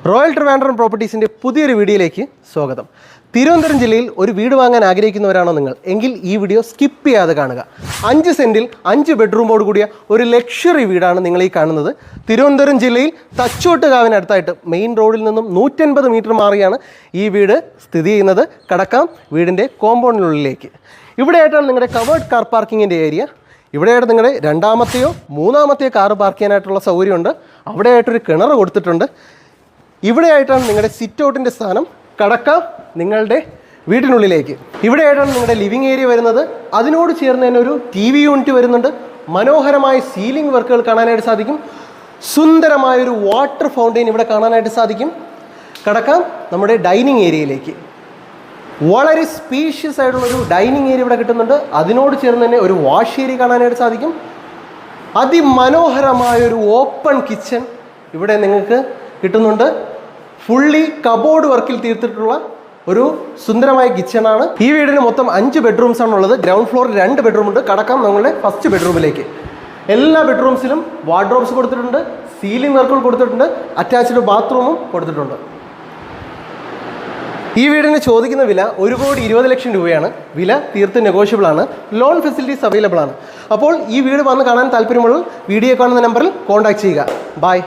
Royal Trivandrum പ്രോപ്പർട്ടീസിൻ്റെ പുതിയൊരു വീഡിയോയിലേക്ക് സ്വാഗതം. തിരുവനന്തപുരം ജില്ലയിൽ ഒരു വീട് വാങ്ങാൻ ആഗ്രഹിക്കുന്നവരാണോ നിങ്ങൾ എങ്കിൽ ഈ വീഡിയോ സ്കിപ്പ് ചെയ്യാതെ കാണുക. 5 സെൻറ്റിൽ 5 ബെഡ്റൂമോട് കൂടിയ ഒരു ലക്ഷറി വീടാണ് നിങ്ങൾ ഈ കാണുന്നത്. തിരുവനന്തപുരം ജില്ലയിൽ തച്ചോട്ടുകാവിനടുത്തായിട്ട് മെയിൻ റോഡിൽ നിന്നും 150 മീറ്റർ മാറിയാണ് ഈ വീട് സ്ഥിതി ചെയ്യുന്നത്. കടക്കാം വീടിൻ്റെ കോമ്പൗണ്ടിനുള്ളിലേക്ക്. ഇവിടെയായിട്ടാണ് നിങ്ങളുടെ കവേർഡ് കാർ പാർക്കിങ്ങിൻ്റെ ഏരിയ. ഇവിടെയായിട്ട് നിങ്ങളുടെ രണ്ടാമത്തെയോ മൂന്നാമത്തെയോ കാർ പാർക്ക് ചെയ്യാനായിട്ടുള്ള സൗകര്യമുണ്ട്. അവിടെയായിട്ടൊരു കിണർ കൊടുത്തിട്ടുണ്ട്. ഇവിടെയായിട്ടാണ് നിങ്ങളുടെ സിറ്റ് ഔട്ടിൻ്റെ സ്ഥാനം. കടക്കാം നിങ്ങളുടെ വീട്ടിനുള്ളിലേക്ക്. ഇവിടെയായിട്ടാണ് നിങ്ങളുടെ ലിവിങ് ഏരിയ വരുന്നത്. അതിനോട് ചേർന്ന് തന്നെ ഒരു TV യൂണിറ്റ് വരുന്നുണ്ട്. മനോഹരമായ സീലിംഗ് വർക്കുകൾ കാണാനായിട്ട് സാധിക്കും. സുന്ദരമായൊരു വാട്ടർ ഫൗണ്ടെയിൻ ഇവിടെ കാണാനായിട്ട് സാധിക്കും. കടക്കാം നമ്മുടെ ഡൈനിങ് ഏരിയയിലേക്ക്. വളരെ സ്പീഷ്യസ് ആയിട്ടുള്ളൊരു ഡൈനിങ് ഏരിയ ഇവിടെ കിട്ടുന്നുണ്ട്. അതിനോട് ചേർന്ന് തന്നെ ഒരു വാഷ് ഏരിയ കാണാനായിട്ട് സാധിക്കും. അതിമനോഹരമായൊരു ഓപ്പൺ കിച്ചൺ ഇവിടെ നിങ്ങൾക്ക് കിട്ടുന്നുണ്ട്. ഫുള്ളി കബോർഡ് വർക്കിൽ തീർത്തിട്ടുള്ള ഒരു സുന്ദരമായ കിച്ചണാണ്. ഈ വീടിന് മൊത്തം 5 ബെഡ്റൂംസ് ആണുള്ളത്. ഗ്രൗണ്ട് ഫ്ലോറിൽ 2 ബെഡ്റൂം ഉണ്ട്. കടക്കാം നമ്മളുടെ ഫസ്റ്റ് ബെഡ്റൂമിലേക്ക്. എല്ലാ ബെഡ്റൂംസിലും വാർഡ്രോബ്സ് കൊടുത്തിട്ടുണ്ട്, സീലിംഗ് വർക്കുകൾ കൊടുത്തിട്ടുണ്ട്, അറ്റാച്ച്ഡ് ബാത്റൂമും കൊടുത്തിട്ടുണ്ട്. ഈ വീടിന് ചോദിക്കുന്ന വില 1,20,00,000 രൂപയാണ്. വില തീർത്ത് നെഗോഷ്യബിൾ ആണ്. ലോൺ ഫെസിലിറ്റീസ് അവൈലബിൾ ആണ്. അപ്പോൾ ഈ വീട് വന്ന് കാണാൻ താല്പര്യമുള്ള വീഡിയോ കാണുന്ന നമ്പറിൽ കോൺടാക്ട് ചെയ്യുക. ബൈ.